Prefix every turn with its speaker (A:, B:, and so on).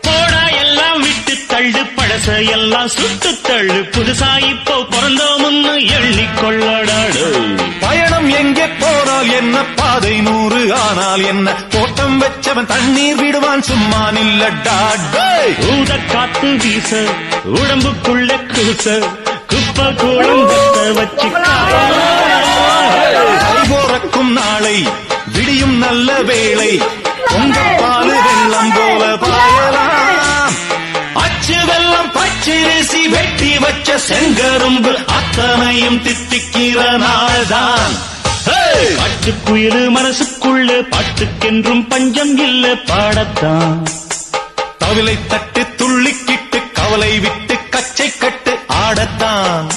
A: போடா எல்லாம் விட்டு தள்ளு, பழச எல்லாம் சுட்டு தள்ளு, புதுசா இப்போ பிறந்தோம்னு எண்ணிக்கொள்ளடாடு.
B: பயணம் எங்கே போனால் என்ன, பாதை 100 ஆனால் என்ன, தோட்டம் வச்சவன் தண்ணீர் விடுவான் சும்மா நில்லடா.
A: ஊத காத்து வீச உடம்புக்குள்ள கூச, குப்பை கூடம் வச்சு
B: போறக்கும் நாளை விடியும் நல்ல வேளை, பொங்கப்பாலு வெள்ளம் போல பாயலாம். அச்சு வெள்ளம் பச்சரிசி வெட்டி வச்ச செங்கரும்பு அத்தனையும் தித்திக்கிற நாள்தான்.
A: பட்டுக்குயிரு மனசுக்குள்ள பாட்டுக்கென்றும் பஞ்சம் இல்ல பாடத்தான்.
B: தவிலை தட்டு துள்ளிக்கிட்டு கவலை விட்டு கச்சை கட்டு ஆடத்தான்.